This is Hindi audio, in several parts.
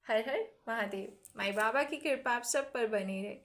हर हर महादेव। माई बाबा की कृपा आप सब पर बनी रहे।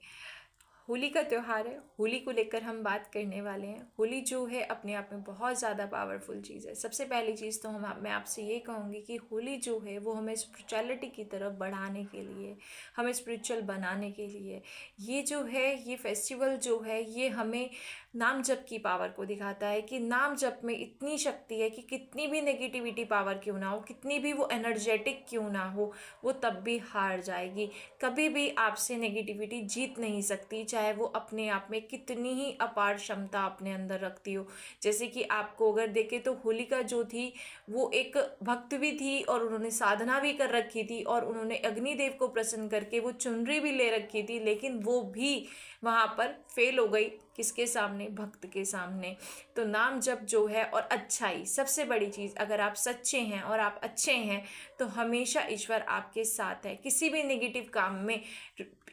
होली का त्यौहार है, होली को लेकर हम बात करने वाले हैं। होली जो है अपने आप में बहुत ज़्यादा पावरफुल चीज़ है। सबसे पहली चीज़ तो मैं आपसे ये कहूँगी कि होली जो है वो हमें स्पिरिचुअलिटी की तरफ बढ़ाने के लिए, हमें स्पिरिचुअल बनाने के लिए, ये जो है ये फेस्टिवल जो है ये हमें नाम जप की पावर को दिखाता है कि नाम जप में इतनी शक्ति है कि कितनी भी नेगेटिविटी पावर क्यों ना हो, कितनी भी वो एनर्जेटिक क्यों ना हो, वो तब भी हार जाएगी। कभी भी आपसे नेगेटिविटी जीत नहीं सकती, चाहे वो अपने आप में कितनी ही अपार क्षमता अपने अंदर रखती हो। जैसे कि आपको अगर देखें तो होलिका जो थी वो एक भक्त भी थी और उन्होंने साधना भी कर रखी थी और उन्होंने अग्निदेव को प्रसन्न करके वो चुनरी भी ले रखी थी, लेकिन वो भी वहाँ पर फेल हो गई। किसके सामने? भक्त के सामने। तो नाम जप जो है और अच्छाई सबसे बड़ी चीज़, अगर आप सच्चे हैं और आप अच्छे हैं तो हमेशा ईश्वर आपके साथ है। किसी भी नेगेटिव काम में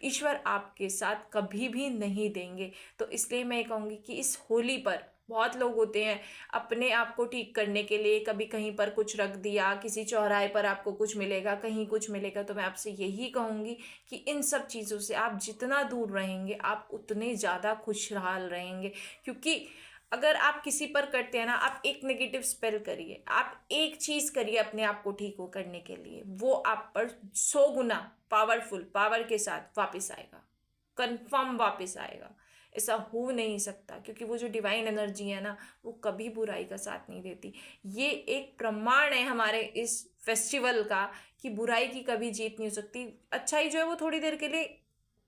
ईश्वर आपके साथ कभी भी नहीं देंगे। तो इसलिए मैं कहूँगी कि इस होली पर बहुत लोग होते हैं अपने आप को ठीक करने के लिए, कभी कहीं पर कुछ रख दिया, किसी चौराहे पर आपको कुछ मिलेगा, कहीं कुछ मिलेगा। तो मैं आपसे यही कहूँगी कि इन सब चीज़ों से आप जितना दूर रहेंगे आप उतने ज़्यादा खुशहाल रहेंगे। क्योंकि अगर आप किसी पर करते हैं ना, आप एक नेगेटिव स्पेल करिए, आप एक चीज़ करिए अपने आप को ठीक हो करने के लिए, वो आप पर 100 गुना पावरफुल पावर के साथ वापस आएगा, कंफर्म वापस आएगा। ऐसा हो नहीं सकता, क्योंकि वो जो डिवाइन एनर्जी है ना वो कभी बुराई का साथ नहीं देती। ये एक प्रमाण है हमारे इस फेस्टिवल का कि बुराई की कभी जीत नहीं हो सकती। अच्छाई जो है वो थोड़ी देर के लिए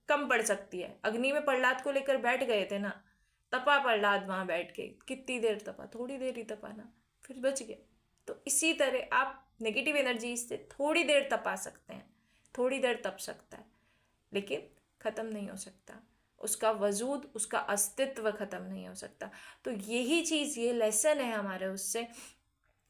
कम पड़ सकती है। अग्नि में प्रहलाद को लेकर बैठ गए थे ना, तपा प्रहलाद वहां बैठ के, कितनी देर तपा? थोड़ी देर ही तपा ना, फिर बच गया। तो इसी तरह आप नेगेटिव एनर्जी से थोड़ी देर तपा सकते हैं, थोड़ी देर तप सकता है, लेकिन खत्म नहीं हो सकता। उसका वजूद, उसका अस्तित्व खत्म नहीं हो सकता। तो यही चीज़, ये लेसन है हमारे उससे,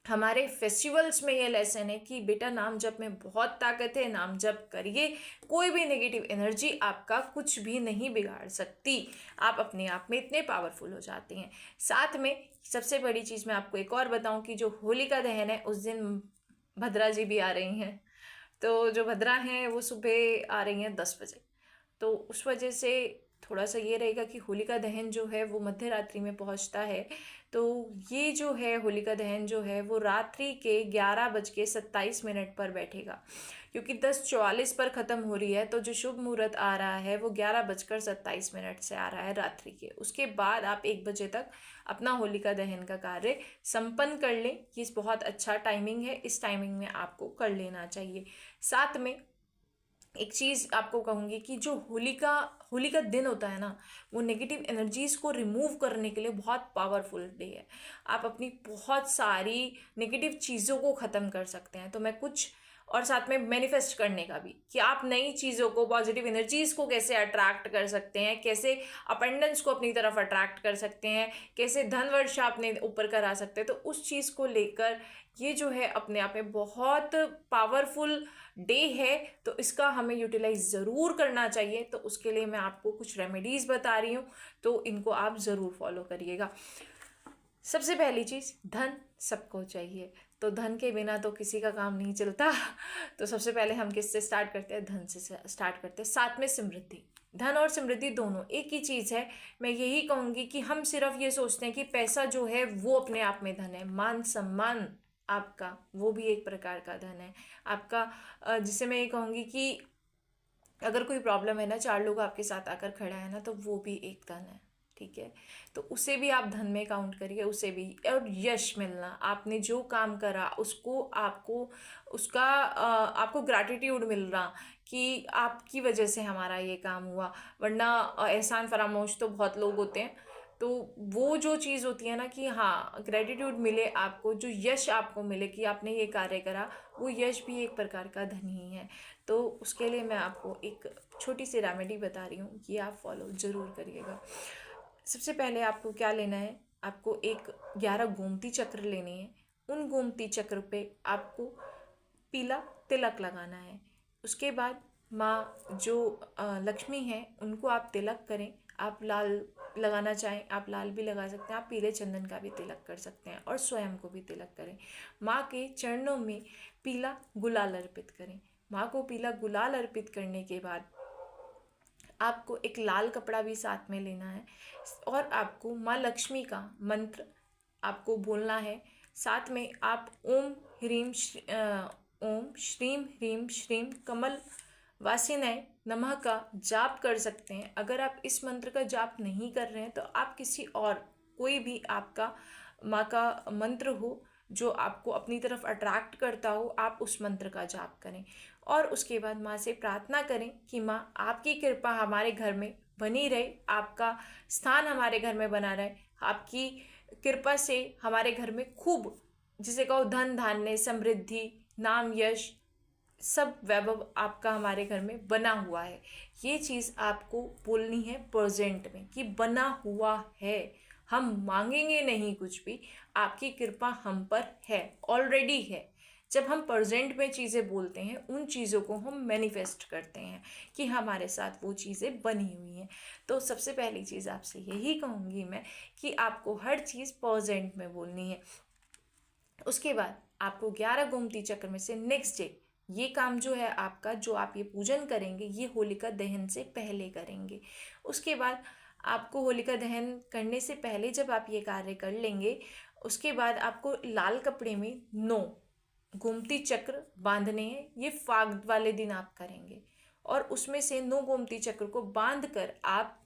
हमारे फेस्टिवल्स में ये लेसन है कि बेटा नाम जप में बहुत ताकत है, नाम जप करिए। कोई भी नेगेटिव एनर्जी आपका कुछ भी नहीं बिगाड़ सकती। आप अपने आप में इतने पावरफुल हो जाते हैं। साथ में सबसे बड़ी चीज़ मैं आपको एक और बताऊं कि जो होलिका दहन है उस दिन भद्रा जी भी आ रही हैं। तो जो भद्रा हैं वो सुबह आ रही हैं 10 बजे। तो उस वजह से थोड़ा सा ये रहेगा कि होलिका दहन जो है वो मध्य रात्रि में पहुंचता है। तो ये जो है होलिका दहन जो है वो रात्रि के 11:27 पर बैठेगा, क्योंकि 10:44 पर ख़त्म हो रही है। तो जो शुभ मुहूर्त आ रहा है वो 11:27 से आ रहा है रात्रि के। उसके बाद आप 1 बजे तक अपना होलिका दहन का कार्य संपन्न कर लें। ये बहुत अच्छा टाइमिंग है, इस टाइमिंग में आपको कर लेना चाहिए। साथ में एक चीज़ आपको कहूँगी कि जो होली का दिन होता है ना, वो नेगेटिव एनर्जीज़ को रिमूव करने के लिए बहुत पावरफुल डे है। आप अपनी बहुत सारी नेगेटिव चीज़ों को ख़त्म कर सकते हैं। तो मैं कुछ, और साथ में मैनिफेस्ट करने का भी, कि आप नई चीज़ों को, पॉजिटिव एनर्जीज़ को कैसे अट्रैक्ट कर सकते हैं, कैसे अपेंडेंस को अपनी तरफ अट्रैक्ट कर सकते हैं, कैसे धन वर्षा अपने ऊपर करा सकते हैं। तो उस चीज़ को लेकर ये जो है अपने आप में बहुत पावरफुल डे है। तो इसका हमें यूटिलाइज ज़रूर करना चाहिए। तो उसके लिए मैं आपको कुछ रेमेडीज़ बता रही हूँ, तो इनको आप ज़रूर फॉलो करिएगा। सबसे पहली चीज़, धन सबको चाहिए। तो धन के बिना तो किसी का काम नहीं चलता। तो सबसे पहले हम किससे स्टार्ट करते हैं? धन से स्टार्ट करते हैं। साथ में समृद्धि, धन और समृद्धि दोनों एक ही चीज़ है। मैं यही कहूँगी कि हम सिर्फ ये सोचते हैं कि पैसा जो है वो अपने आप में धन है। मान सम्मान आपका, वो भी एक प्रकार का धन है आपका। जिसे मैं ये कहूँगी कि अगर कोई प्रॉब्लम है ना, 4 लोग आपके साथ आकर खड़ा है ना, तो वो भी एक धन है। ठीक है, तो उसे भी आप धन में काउंट करिए, उसे भी। और यश मिलना, आपने जो काम करा उसको आपको उसका आपको ग्रैटिट्यूड मिल रहा कि आपकी वजह से हमारा ये काम हुआ। वरना एहसान फरामोश तो बहुत लोग होते हैं। तो वो जो चीज़ होती है ना कि हाँ, ग्रेटिट्यूड मिले आपको, जो यश आपको मिले कि आपने ये कार्य करा, वो यश भी एक प्रकार का धन ही है। तो उसके लिए मैं आपको एक छोटी सी रेमेडी बता रही हूँ, ये आप फॉलो ज़रूर करिएगा। सबसे पहले आपको क्या लेना है? आपको एक 11 गोमती चक्र लेने हैं। उन गोमती चक्र पे आपको पीला तिलक लगाना है। उसके बाद माँ जो लक्ष्मी हैं उनको आप तिलक करें। आप लाल लगाना चाहें आप लाल भी लगा सकते हैं, आप पीले चंदन का भी तिलक कर सकते हैं, और स्वयं को भी तिलक करें। माँ के चरणों में पीला गुलाल अर्पित करें। माँ को पीला गुलाल अर्पित करने के बाद आपको एक लाल कपड़ा भी साथ में लेना है और आपको माँ लक्ष्मी का मंत्र आपको बोलना है। साथ में आप ओम श्रीम ह्रीम श्रीम कमल वासिनय नमः का जाप कर सकते हैं। अगर आप इस मंत्र का जाप नहीं कर रहे हैं तो आप किसी और कोई भी आपका माँ का मंत्र हो जो आपको अपनी तरफ अट्रैक्ट करता हो, आप उस मंत्र का जाप करें और उसके बाद माँ से प्रार्थना करें कि माँ आपकी कृपा हमारे घर में बनी रहे, आपका स्थान हमारे घर में बना रहे, आपकी कृपा से हमारे घर में खूब, जिसे कहो धन धान्य समृद्धि नाम यश सब वैभव आपका हमारे घर में बना हुआ है। ये चीज़ आपको बोलनी है प्रेजेंट में कि बना हुआ है, हम मांगेंगे नहीं कुछ भी, आपकी कृपा हम पर है, ऑलरेडी है। जब हम प्रेजेंट में चीज़ें बोलते हैं उन चीज़ों को हम मैनिफेस्ट करते हैं कि हमारे साथ वो चीज़ें बनी हुई हैं। तो सबसे पहली चीज़ आपसे यही कहूँगी मैं कि आपको हर चीज़ प्रेजेंट में बोलनी है। उसके बाद आपको 11 गोमती चक्र में से नेक्स्ट डे ये काम जो है आपका, जो आप ये पूजन करेंगे ये होलिका दहन से पहले करेंगे। उसके बाद आपको होलिका दहन करने से पहले जब आप ये कार्य कर लेंगे, उसके बाद आपको लाल कपड़े में 9 गोमती चक्र बांधने हैं। ये फाग वाले दिन आप करेंगे और उसमें से 9 गोमती चक्र को बांध कर आप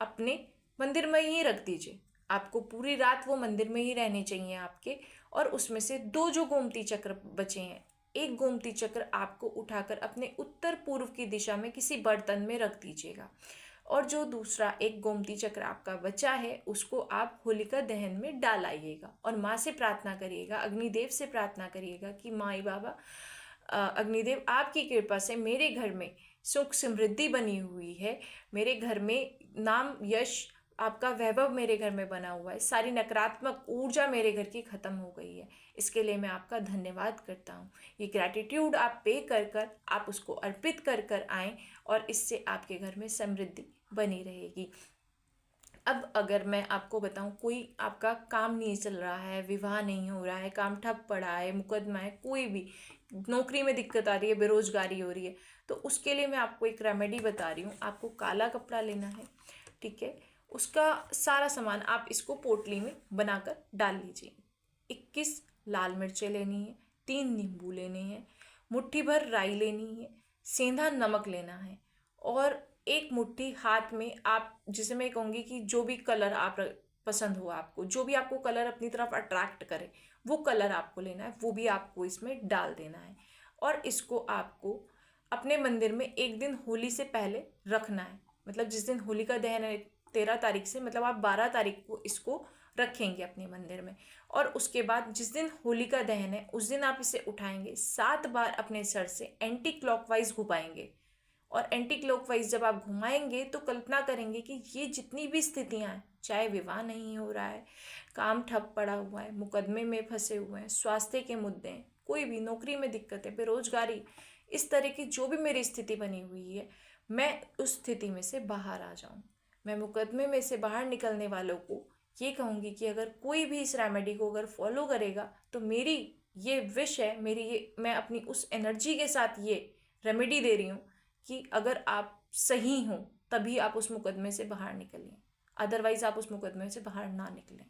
अपने मंदिर में ही रख दीजिए। आपको पूरी रात वो मंदिर में ही रहने चाहिए आपके। और उसमें से 2 जो गोमती चक्र बचे हैं, एक गोमती चक्र आपको उठाकर अपने उत्तर पूर्व की दिशा में किसी बर्तन में रख दीजिएगा और जो दूसरा एक गोमती चक्र आपका बचा है उसको आप होलिका दहन में डाल आइएगा और माँ से प्रार्थना करिएगा, अग्निदेव से प्रार्थना करिएगा कि माई बाबा अग्निदेव आपकी कृपा से मेरे घर में सुख समृद्धि बनी हुई है, मेरे घर में नाम यश आपका वैभव मेरे घर में बना हुआ है, सारी नकारात्मक ऊर्जा मेरे घर की ख़त्म हो गई है, इसके लिए मैं आपका धन्यवाद करता हूँ। ये ग्रैटिट्यूड आप पे कर कर आप उसको अर्पित कर कर आएँ और इससे आपके घर में समृद्धि बनी रहेगी। अब अगर मैं आपको बताऊं, कोई आपका काम नहीं चल रहा है, विवाह नहीं हो रहा है, काम ठप पड़ा है, मुकदमा है, कोई भी नौकरी में दिक्कत आ रही है, बेरोजगारी हो रही है, तो उसके लिए मैं आपको एक रेमेडी बता रही हूँ। आपको काला कपड़ा लेना है, ठीक है, उसका सारा सामान आप इसको पोटली में बनाकर डाल लीजिए। 21 लाल मिर्चें लेनी है, 3 नींबू लेने हैं, मुट्ठी भर राई लेनी है, सेंधा नमक लेना है और एक मुट्ठी हाथ में आप, जिसे मैं कहूँगी कि जो भी कलर आप पसंद हो, आपको जो भी आपको कलर अपनी तरफ अट्रैक्ट करे वो कलर आपको लेना है, वो भी आपको इसमें डाल देना है और इसको आपको अपने मंदिर में एक दिन होली से पहले रखना है। मतलब जिस दिन होलिका दहन है 13 तारीख से, मतलब आप 12 तारीख को इसको रखेंगे अपने मंदिर में और उसके बाद जिस दिन होलिका दहन है उस दिन आप इसे उठाएंगे, 7 बार अपने सर से एंटी क्लॉकवाइज घुमाएंगे और एंटी क्लॉकवाइज जब आप घुमाएंगे तो कल्पना करेंगे कि ये जितनी भी स्थितियां हैं, चाहे विवाह नहीं हो रहा है, काम ठप पड़ा हुआ है, मुकदमे में फंसे हुए हैं, स्वास्थ्य के मुद्दे हैं, कोई भी नौकरी में दिक्कत है, बेरोजगारी, इस तरह की जो भी मेरी स्थिति बनी हुई है, मैं उस स्थिति में से बाहर आ जाऊं। मैं मुकदमे में से बाहर निकलने वालों को ये कहूँगी कि अगर कोई भी इस रेमेडी को अगर फॉलो करेगा तो मेरी ये विश है, मेरी ये, मैं अपनी उस एनर्जी के साथ ये रेमेडी दे रही हूँ कि अगर आप सही हो तभी आप उस मुकदमे से बाहर निकलें, अदरवाइज आप उस मुकदमे से बाहर ना निकलें।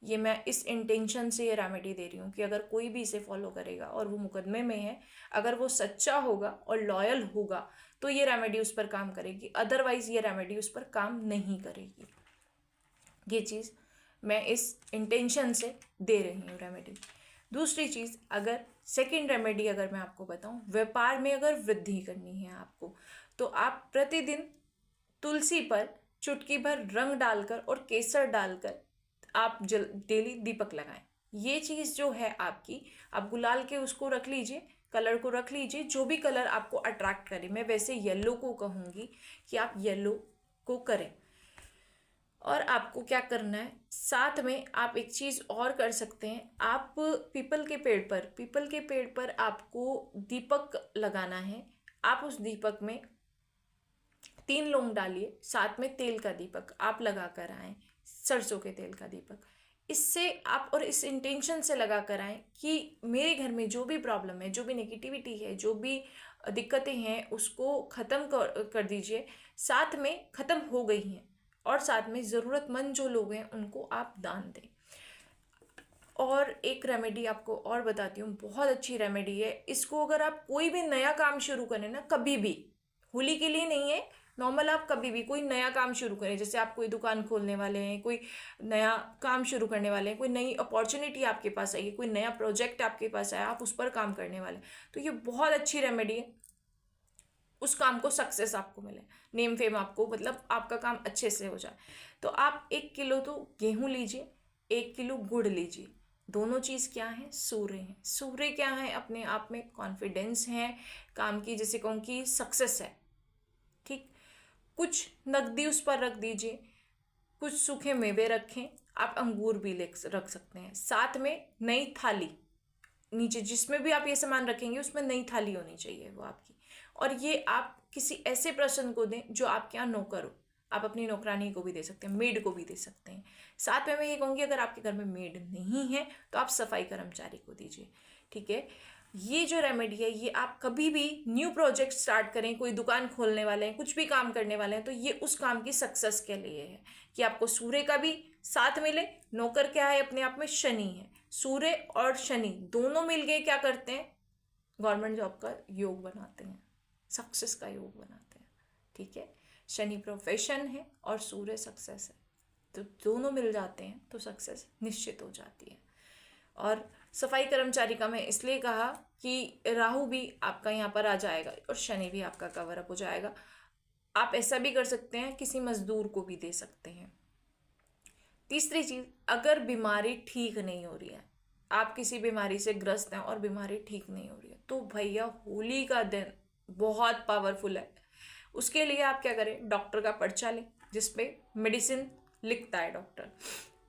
ये मैं इस इंटेंशन से ये रेमेडी दे रही हूँ कि अगर कोई भी इसे फॉलो करेगा और वो मुकदमे में है, अगर वो सच्चा होगा और लॉयल होगा तो ये रेमेडी उस पर काम करेगी, अदरवाइज ये रेमेडी उस पर काम नहीं करेगी। ये चीज़ मैं इस इंटेंशन से दे रही हूँ रेमेडी। दूसरी चीज़, अगर सेकंड रेमेडी अगर मैं आपको बताऊँ, व्यापार में अगर वृद्धि करनी है आपको, तो आप प्रतिदिन तुलसी पर चुटकी भर रंग डालकर और केसर डालकर आप डेली दीपक लगाएं। ये चीज़ जो है आपकी, आप गुलाल के उसको रख लीजिए, कलर को रख लीजिए, जो भी कलर आपको अट्रैक्ट करे। मैं वैसे येलो को कहूँगी कि आप येलो को करें। और आपको क्या करना है, साथ में आप एक चीज़ और कर सकते हैं, आप पीपल के पेड़ पर आपको दीपक लगाना है। आप उस दीपक में 3 लौंग डालिए, साथ में तेल का दीपक आप लगा कर आएँ, सरसों के तेल का दीपक। इससे आप, और इस इंटेंशन से लगा कर आएँ कि मेरे घर में जो भी प्रॉब्लम है, जो भी नेगेटिविटी है, जो भी दिक्कतें हैं उसको ख़त्म कर दीजिए, साथ में ख़त्म हो गई हैं, और साथ में ज़रूरतमंद जो लोग हैं उनको आप दान दें। और एक रेमेडी आपको और बताती हूँ, बहुत अच्छी रेमेडी है। इसको अगर आप कोई भी नया काम शुरू करें ना, कभी भी, होली के लिए नहीं है, नॉर्मल आप कभी भी कोई नया काम शुरू करें, जैसे आप कोई दुकान खोलने वाले हैं, कोई नया काम शुरू करने वाले हैं, कोई नई अपॉर्चुनिटी आपके पास आई है, कोई नया प्रोजेक्ट आपके पास आया, आप उस पर काम करने वाले हैं, तो ये बहुत अच्छी रेमेडी है। उस काम को सक्सेस आपको मिले, नेम फेम आपको, मतलब आपका काम अच्छे से हो जाए। तो आप 1 किलो तो गेहूं लीजिए, 1 किलो गुड़ लीजिए। दोनों चीज़ क्या है? सूर्य हैं। सूर्य क्या है? अपने आप में कॉन्फिडेंस है, काम की, जैसे कहूँ कि सक्सेस है। ठीक, कुछ नकदी उस पर रख दीजिए, कुछ सूखे मेवे रखें, आप अंगूर भी रख सकते हैं। साथ में नई थाली, नीचे जिसमें भी आप ये सामान रखेंगे उसमें नई थाली होनी चाहिए वो आपकी। और ये आप किसी ऐसे पर्सन को दें जो आपके यहाँ नौकर हो। आप अपनी नौकरानी को भी दे सकते हैं, मेड को भी दे सकते हैं। साथ में मैं ये कहूँगी, अगर आपके घर में मेड नहीं है तो आप सफाई कर्मचारी को दीजिए। ठीक है, ये जो रेमेडी है, ये आप कभी भी न्यू प्रोजेक्ट स्टार्ट करें, कोई दुकान खोलने वाले हैं, कुछ भी काम करने वाले हैं, तो ये उस काम की सक्सेस के लिए है कि आपको सूर्य का भी साथ मिले। नौकर क्या है? अपने आप में शनि है। सूर्य और शनि दोनों मिल गए क्या करते हैं? गवर्नमेंट जॉब का योग बनाते हैं, सक्सेस का योग बनाते हैं। ठीक है, शनि प्रोफेशन है और सूर्य सक्सेस है, तो दोनों मिल जाते हैं तो सक्सेस निश्चित हो जाती है। और सफाई कर्मचारी का मैं इसलिए कहा कि राहु भी आपका यहाँ पर आ जाएगा और शनि भी आपका कवर अप हो जाएगा। आप ऐसा भी कर सकते हैं, किसी मजदूर को भी दे सकते हैं। तीसरी चीज, अगर बीमारी ठीक नहीं हो रही है, आप किसी बीमारी से ग्रस्त हैं और बीमारी ठीक नहीं हो रही है, तो भैया होली का दिन बहुत पावरफुल है। उसके लिए आप क्या करें? डॉक्टर का पर्चा लें जिसपे मेडिसिन लिखता है डॉक्टर,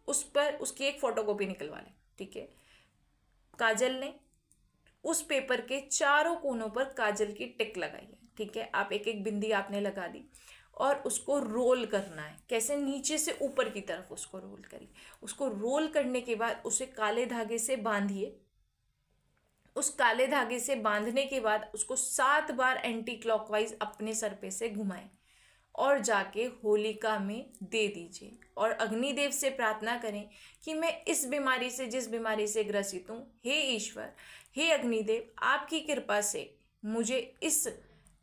उस पर उसकी एक फोटोकॉपी निकलवा लें। ठीक है, काजल लें, उस पेपर के चारों कोनों पर काजल की टिक लगाइए। ठीक है, आप एक एक बिंदी आपने लगा दी और उसको रोल करना है। कैसे? नीचे से ऊपर की तरफ उसको रोल करिए। उसको रोल करने के बाद उसे काले धागे से बांधिए। उस काले धागे से बांधने के बाद उसको 7 बार एंटी क्लॉकवाइज अपने सर पे से घुमाएं और जाके होलिका में दे दीजिए। और अग्निदेव से प्रार्थना करें कि मैं इस बीमारी से, जिस बीमारी से ग्रसित हूँ, हे ईश्वर, हे अग्निदेव, आपकी कृपा से मुझे इस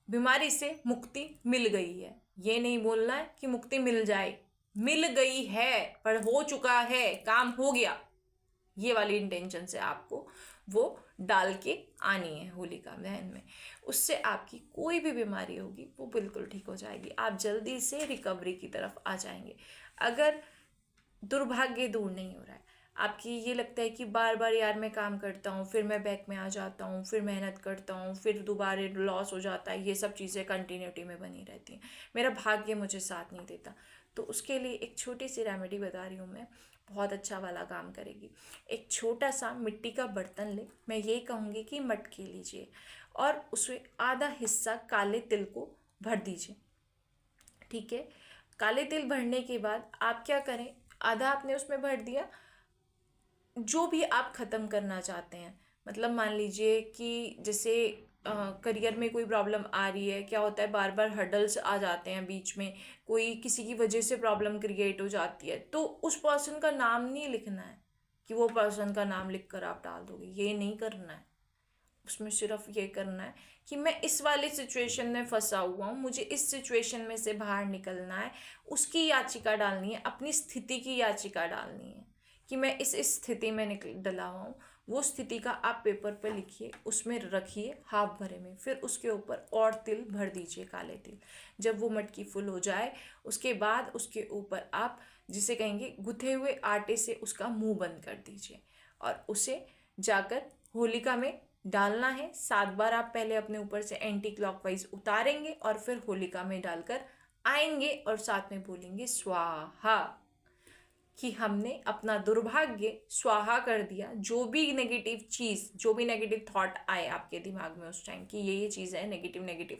बीमारी से मुक्ति मिल गई है। ये नहीं बोलना है कि मुक्ति मिल जाए, मिल गई है, पर हो चुका है, काम हो गया। ये वाली इंटेंशन से आपको वो डाल के आनी है होलिका दहन में। उससे आपकी कोई भी बीमारी होगी वो बिल्कुल ठीक हो जाएगी, आप जल्दी से रिकवरी की तरफ आ जाएंगे। अगर दुर्भाग्य दूर नहीं हो रहा है, आपकी ये लगता है कि बार बार यार मैं काम करता हूँ, फिर मैं बैक में आ जाता हूँ, फिर मेहनत करता हूँ, फिर दोबारा लॉस हो जाता है, ये सब चीज़ें कंटिन्यूटी में बनी रहती हैं, मेरा भाग्य मुझे साथ नहीं देता, तो उसके लिए एक छोटी सी रेमेडी बता रही हूँ मैं, बहुत अच्छा वाला काम करेगी। एक छोटा सा मिट्टी का बर्तन ले, मैं ये कहूँगी कि मटकी लीजिए और उसमें आधा हिस्सा काले तिल को भर दीजिए। ठीक है, काले तिल भरने के बाद आप क्या करें? आधा आपने उसमें भर दिया, जो भी आप ख़त्म करना चाहते हैं, मतलब मान लीजिए कि जैसे करियर में कोई प्रॉब्लम आ रही है, क्या होता है बार बार हर्डल्स आ जाते हैं बीच में, कोई किसी की वजह से प्रॉब्लम क्रिएट हो जाती है, तो उस पर्सन का नाम नहीं लिखना है कि वो पर्सन का नाम लिख कर आप डाल दोगे, ये नहीं करना है। उसमें सिर्फ ये करना है कि मैं इस वाली सिचुएशन में फंसा हुआ हूँ, मुझे इस सिचुएशन में से बाहर निकलना है, उसकी याचिका डालनी है, अपनी स्थिति की याचिका डालनी है कि मैं इस स्थिति में डला हुआ हूँ। वो स्थिति का आप पेपर पर लिखिए, उसमें रखिए हाफ भरे में, फिर उसके ऊपर और तिल भर दीजिए, काले तिल। जब वो मटकी फुल हो जाए उसके बाद उसके ऊपर आप जिसे कहेंगे गुथे हुए आटे से उसका मुंह बंद कर दीजिए और उसे जाकर होलिका में डालना है। 7 बार आप पहले अपने ऊपर से एंटी क्लॉकवाइज उतारेंगे और फिर होलिका में डालकर आएंगे और साथ में बोलेंगे स्वाहा, कि हमने अपना दुर्भाग्य स्वाहा कर दिया। जो भी नेगेटिव चीज़, जो भी नेगेटिव थॉट आए आपके दिमाग में उस टाइम कि ये चीज़ है नेगेटिव,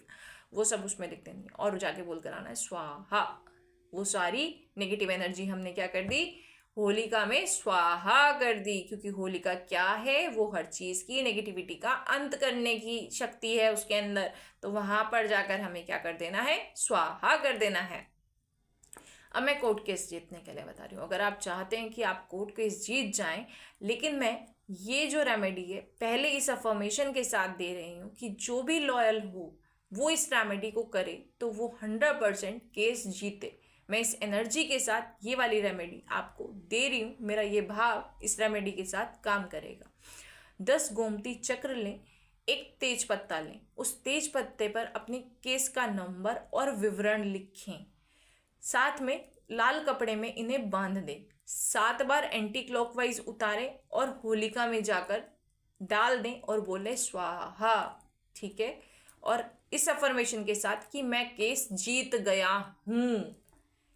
वो सब उसमें लिख देनी और जाके बोल कर आना है स्वाहा। वो सारी नेगेटिव एनर्जी हमने क्या कर दी? होलिका में स्वाहा कर दी, क्योंकि होलिका क्या है, वो हर चीज की नेगेटिविटी का अंत करने की शक्ति है उसके अंदर। तो वहां पर जाकर हमें क्या कर देना है, स्वाहा कर देना है। अब मैं कोर्ट केस जीतने के लिए बता रही हूँ। अगर आप चाहते हैं कि आप कोर्ट केस जीत जाएं, लेकिन मैं ये जो रेमेडी है पहले इस अफर्मेशन के साथ दे रही हूँ कि जो भी लॉयल हो वो इस रेमेडी को करे, तो वो 100% केस जीते। मैं इस एनर्जी के साथ ये वाली रेमेडी आपको दे रही हूँ। मेरा ये भाव इस रेमेडी के साथ काम करेगा। 10 गोमती चक्र लें, एक तेज पत्ता लें, उस तेज पत्ते पर अपने केस का नंबर और विवरण लिखें। साथ में लाल कपड़े में इन्हें बांध दें। 7 बार एंटी क्लॉकवाइज उतारें और होलिका में जाकर डाल दें और बोले स्वाहा। ठीक है। और इस अफर्मेशन के साथ कि मैं केस जीत गया हूं।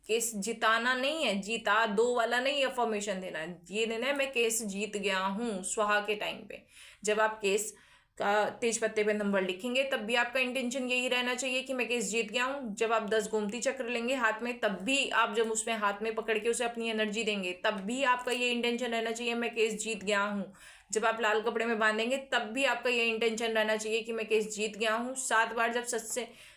केस जिताना नहीं है, जीता दो वाला नहीं अफर्मेशन देना है, ये देना है मैं केस जीत गया हूं। स्वाहा के टाइम पे जब आप केस का तेज पत्ते पे नंबर लिखेंगे तब भी आपका इंटेंशन यही रहना चाहिए कि मैं केस जीत गया हूं। जब आप 10 गोमती चक्र लेंगे हाथ में, तब भी आप जब उसमें हाथ में पकड़ के उसे अपनी एनर्जी देंगे, तब भी आपका ये इंटेंशन रहना चाहिए मैं केस जीत गया हूं। जब आप लाल कपड़े में बांधेंगे तब भी आपका ये इंटेंशन रहना चाहिए कि मैं केस जीत गया हूं। 7 बार जब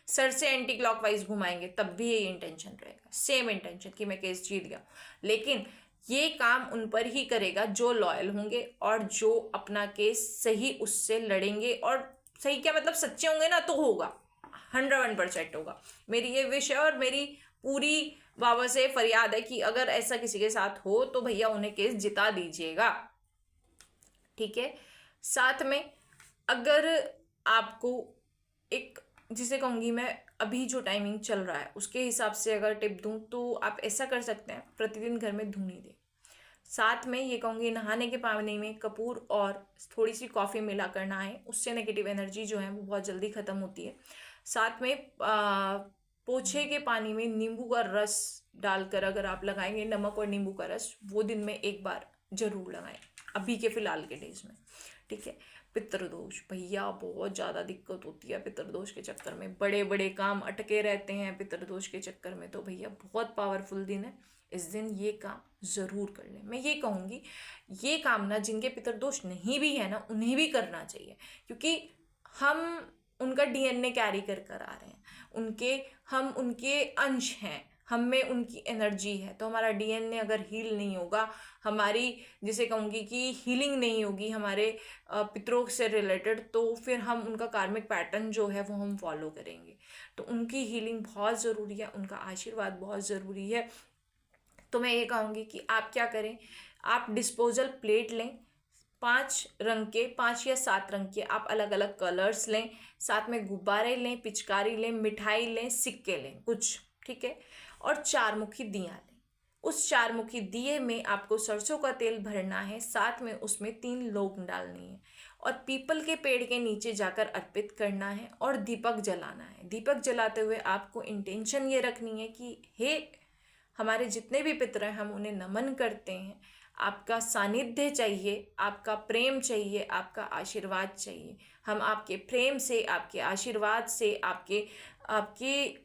सर से एंटी क्लॉकवाइज घुमाएंगे तब भी ये इंटेंशन रहेगा, सेम इंटेंशन कि मैं केस जीत गया। लेकिन ये काम उन पर ही करेगा जो लॉयल होंगे और जो अपना केस सही उससे लड़ेंगे। और सही क्या मतलब, सच्चे होंगे ना तो होगा, 101% होगा। मेरी ये विश है और मेरी पूरी बाबा से फरियाद है कि अगर ऐसा किसी के साथ हो तो भैया उन्हें केस जिता दीजिएगा। ठीक है। साथ में अगर आपको एक, जिसे कहूँगी मैं, अभी जो टाइमिंग चल रहा है उसके हिसाब से अगर टिप दूं तो आप ऐसा कर सकते हैं, प्रतिदिन घर में धूनी दें। साथ में ये कहूँगी नहाने के पानी में कपूर और थोड़ी सी कॉफ़ी मिला कर नहाएं, उससे नेगेटिव एनर्जी जो है वो बहुत जल्दी ख़त्म होती है। साथ में पोछे के पानी में नींबू का रस डालकर अगर आप लगाएंगे, नमक और नींबू का रस, वो दिन में एक बार जरूर लगाएं अभी के फिलहाल के डेज में। ठीक है। पितृदोष, भैया बहुत ज़्यादा दिक्कत होती है पितृदोष के चक्कर में, बड़े बड़े काम अटके रहते हैं पितृदोष के चक्कर में। तो भैया बहुत पावरफुल दिन है, इस दिन ये काम ज़रूर कर लें। मैं ये कहूँगी ये काम ना जिनके पितृदोष नहीं भी है ना उन्हें भी करना चाहिए, क्योंकि हम उनका डीएनए कैरी कर कर आ रहे हैं, हम उनके अंश हैं, हम में उनकी एनर्जी है। तो हमारा डीएनए अगर हील नहीं होगा, हमारी जिसे कहूँगी कि हीलिंग नहीं होगी हमारे पितरों से रिलेटेड, तो फिर हम उनका कार्मिक पैटर्न जो है वो हम फॉलो करेंगे। तो उनकी हीलिंग बहुत ज़रूरी है, उनका आशीर्वाद बहुत ज़रूरी है। तो मैं ये कहूँगी कि आप क्या करें, आप डिस्पोजल प्लेट लें, 5 रंग के, 5 या 7 रंग के आप अलग अलग कलर्स लें, साथ में गुब्बारे लें, पिचकारी लें, मिठाई लें, सिक्के लें कुछ। ठीक है। और 4 मुखी दिया लें। उस 4 मुखी दिए में आपको सरसों का तेल भरना है, साथ में उसमें 3 लौंग डालनी है और पीपल के पेड़ के नीचे जाकर अर्पित करना है और दीपक जलाना है। दीपक जलाते हुए आपको इंटेंशन ये रखनी है कि हे हमारे जितने भी पितर हैं हम उन्हें नमन करते हैं, आपका सानिध्य चाहिए, आपका प्रेम चाहिए, आपका आशीर्वाद चाहिए। हम आपके प्रेम से, आपके आशीर्वाद से, आपके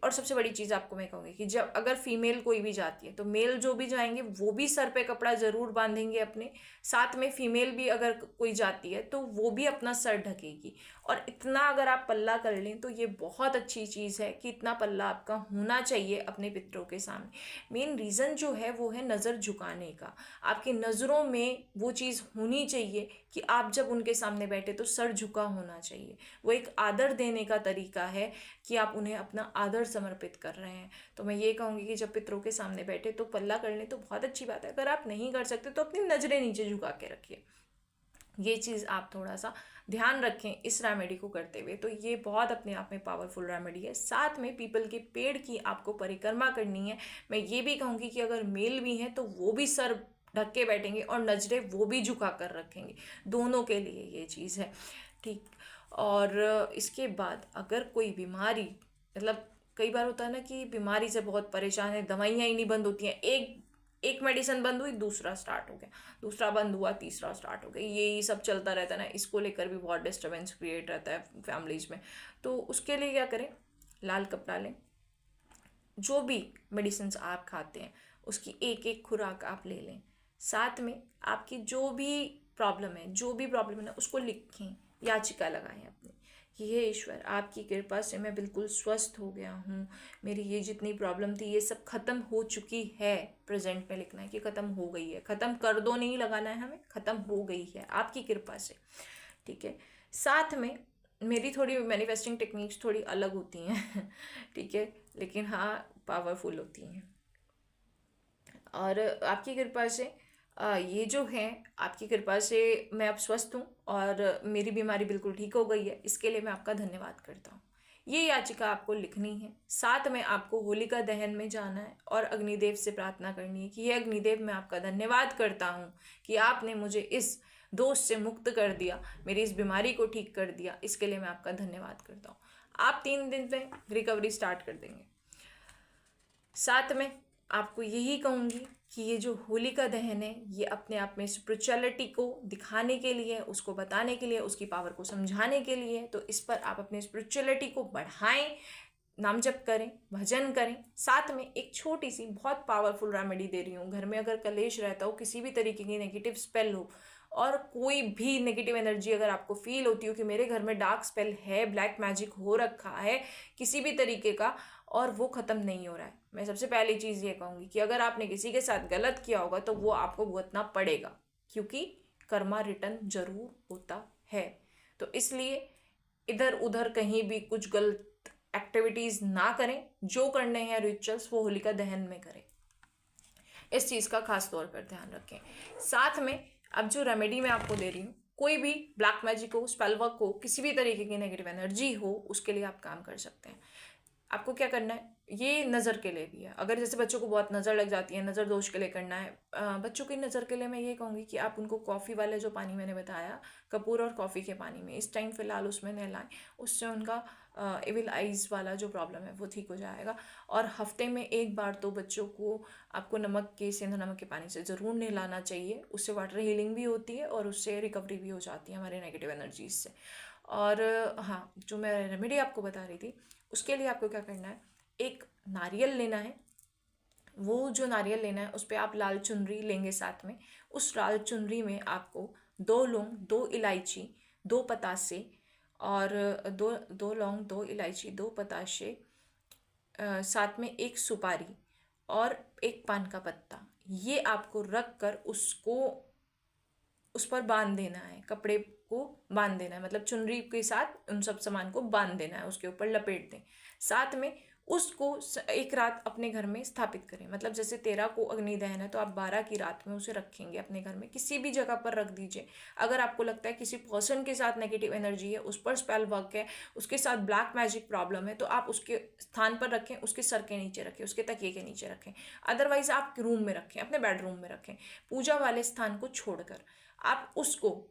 और सबसे बड़ी चीज़ आपको मैं कहूँगी कि जब अगर फीमेल कोई भी जाती है तो मेल जो भी जाएंगे वो भी सर पे कपड़ा ज़रूर बांधेंगे अपने, साथ में फीमेल भी अगर कोई जाती है तो वो भी अपना सर ढकेगी। और इतना अगर आप पल्ला कर लें तो ये बहुत अच्छी चीज़ है कि इतना पल्ला आपका होना चाहिए अपने पितरों के सामने। मेन रीज़न जो है वो है नज़र झुकाने का, आपकी नज़रों में वो चीज़ होनी चाहिए कि आप जब उनके सामने बैठे तो सर झुका होना चाहिए। वो एक आदर देने का तरीका है कि आप उन्हें अपना आदर समर्पित कर रहे हैं। तो मैं ये कहूँगी कि जब पितरों के सामने बैठे तो पल्ला कर लें तो बहुत अच्छी बात है। अगर आप नहीं कर सकते तो अपनी नज़रें नीचे झुका के रखिए। ये चीज़ आप थोड़ा सा ध्यान रखें इस रेमेडी को करते हुए। तो ये बहुत अपने आप में पावरफुल रेमेडी है। साथ में पीपल के पेड़ की आपको परिक्रमा करनी है। मैं ये भी कहूँगी कि अगर मेल भी हैं तो वो भी सर ढक के बैठेंगे और नजरें वो भी झुका कर रखेंगे, दोनों के लिए ये चीज़ है। ठीक। और इसके बाद अगर कोई बीमारी, मतलब कई बार होता है ना कि बीमारी से बहुत परेशान है, दवाइयाँ ही नहीं बंद होती हैं, एक मेडिसिन बंद हुई दूसरा स्टार्ट हो गया, दूसरा बंद हुआ तीसरा स्टार्ट हो गया, यही सब चलता रहता है ना, इसको लेकर भी बहुत डिस्टर्बेंस क्रिएट रहता है फैमिलीज में। तो उसके लिए क्या करें, लाल कपड़ा लें, जो भी मेडिसिन आप खाते हैं उसकी एक एक खुराक आप ले लें, साथ में आपकी जो भी प्रॉब्लम है ना, उसको लिखें, याचिका लगाएं अपनी कि हे ईश्वर, आपकी कृपा से मैं बिल्कुल स्वस्थ हो गया हूँ, मेरी ये जितनी प्रॉब्लम थी ये सब ख़त्म हो चुकी है। प्रेजेंट में लिखना है कि ख़त्म हो गई है, ख़त्म कर दो नहीं लगाना है हमें, ख़त्म हो गई है आपकी कृपा से। ठीक है। साथ में मेरी थोड़ी मैनिफेस्टिंग टेक्निक्स थोड़ी अलग होती हैं ठीक है, लेकिन हाँ पावरफुल होती हैं। और आपकी कृपा से ये जो है, आपकी कृपा से मैं अब स्वस्थ हूँ और मेरी बीमारी बिल्कुल ठीक हो गई है, इसके लिए मैं आपका धन्यवाद करता हूँ। ये याचिका आपको लिखनी है। साथ में आपको होलिका दहन में जाना है और अग्निदेव से प्रार्थना करनी है कि ये अग्निदेव, मैं आपका धन्यवाद करता हूँ कि आपने मुझे इस दोष से मुक्त कर दिया, मेरी इस बीमारी को ठीक कर दिया, इसके लिए मैं आपका धन्यवाद करता हूँ। आप 3 दिन में रिकवरी स्टार्ट कर देंगे। साथ में आपको यही कहूँगी कि ये जो होलिका दहन है, ये अपने आप में स्पिरिचुअलिटी को दिखाने के लिए, उसको बताने के लिए, उसकी पावर को समझाने के लिए, तो इस पर आप अपने स्पिरिचुअलिटी को बढ़ाएं, नाम जप करें, भजन करें। साथ में एक छोटी सी बहुत पावरफुल रेमेडी दे रही हूँ। घर में अगर कलेश रहता हो, किसी भी तरीके की नेगेटिव स्पेल हो और कोई भी नेगेटिव एनर्जी अगर आपको फील होती हो कि मेरे घर में डार्क स्पेल है, ब्लैक मैजिक हो रखा है किसी भी तरीके का और वो ख़त्म नहीं हो रहा है, मैं सबसे पहली चीज़ ये कहूँगी कि अगर आपने किसी के साथ गलत किया होगा तो वो आपको भुगतना पड़ेगा, क्योंकि कर्मा रिटर्न जरूर होता है। तो इसलिए इधर उधर कहीं भी कुछ गलत एक्टिविटीज़ ना करें, जो करने हैं रिचुअल्स वो होलिका दहन में करें, इस चीज़ का खास तौर पर ध्यान रखें। साथ में अब जो रेमेडी मैं आपको दे रही हूँ, कोई भी ब्लैक मैजिक हो, स्पेल वर्क हो, किसी भी तरीके की नेगेटिव एनर्जी हो, उसके लिए आप काम कर सकते हैं। आपको क्या करना है, ये नज़र के लिए भी है। अगर जैसे बच्चों को बहुत नज़र लग जाती है, नज़र दोष के लिए करना है। बच्चों की नज़र के लिए मैं ये कहूँगी कि आप उनको कॉफ़ी वाले जो पानी मैंने बताया, कपूर और कॉफ़ी के पानी में इस टाइम फ़िलहाल उसमें नहलाएं, उससे उनका एविल आइज़ वाला जो प्रॉब्लम है वो ठीक हो जाएगा। और हफ्ते में एक बार तो बच्चों को आपको नमक के, सेंधा नमक के पानी से ज़रूर नहलाना चाहिए। उससे वाटर हीलिंग भी होती है और उससे रिकवरी भी हो जाती है हमारे नेगेटिव एनर्जीज से। और हाँ, जो मैं रेमेडी आपको बता रही थी, उसके लिए आपको क्या करना है, एक नारियल लेना है। वो जो नारियल लेना है उस पर आप लाल चुनरी लेंगे। साथ में उस लाल चुनरी में आपको 2 लौंग, 2 इलायची, 2 पतासे और दो लौंग, 2 इलायची, 2 पतासे, साथ में 1 सुपारी और 1 पान का पत्ता, ये आपको रख कर उसको उस पर बांध देना है, कपड़े को बांध देना है, मतलब चुनरी के साथ उन सब सामान को बांध देना है, उसके ऊपर लपेट दें। साथ में उसको एक रात अपने घर में स्थापित करें। मतलब जैसे 13 को अग्नि दहन है तो आप 12 की रात में उसे रखेंगे अपने घर में, किसी भी जगह पर रख दीजिए। अगर आपको लगता है किसी पर्सन के साथ नेगेटिव एनर्जी है, उस पर स्पेल वर्क है, उसके साथ ब्लैक मैजिक प्रॉब्लम है, तो आप उसके स्थान पर रखें, उसके सर के नीचे रखें, उसके तकिए के नीचे रखें। अदरवाइज आप रूम में रखें, अपने बेडरूम में रखें, पूजा वाले स्थान को छोड़कर। आप उसको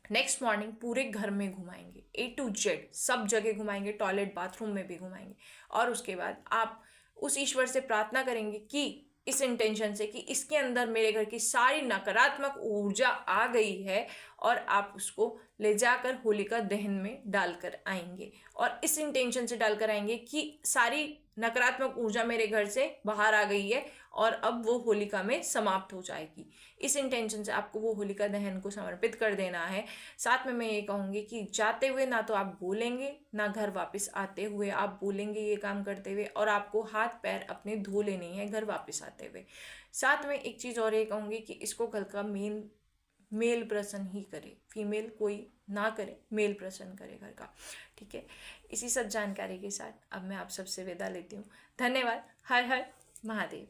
नेक्स्ट मॉर्निंग पूरे घर में घुमाएंगे, A to Z सब जगह घुमाएंगे, टॉयलेट बाथरूम में भी घुमाएंगे। और उसके बाद आप उस ईश्वर से प्रार्थना करेंगे कि इस इंटेंशन से कि इसके अंदर मेरे घर की सारी नकारात्मक ऊर्जा आ गई है, और आप उसको ले जाकर होलिका दहन में डालकर आएंगे। और इस इंटेंशन से डालकर आएंगे कि सारी नकारात्मक ऊर्जा मेरे घर से बाहर आ गई है और अब वो होलिका में समाप्त हो जाएगी। इस इंटेंशन से आपको वो होलिका दहन को समर्पित कर देना है। साथ में मैं ये कहूँगी कि जाते हुए ना तो आप बोलेंगे, ना घर वापस आते हुए आप बोलेंगे ये काम करते हुए, और आपको हाथ पैर अपने धो लेने हैं घर वापस आते हुए। साथ में एक चीज़ और ये कहूँगी कि इसको कल का मेल पर्सन ही करे, फीमेल कोई ना करे, मेल पर्सन करे घर का। ठीक है, इसी सब जानकारी के साथ अब मैं आप सबसे विदा लेती हूँ। धन्यवाद। हर हर महादेव।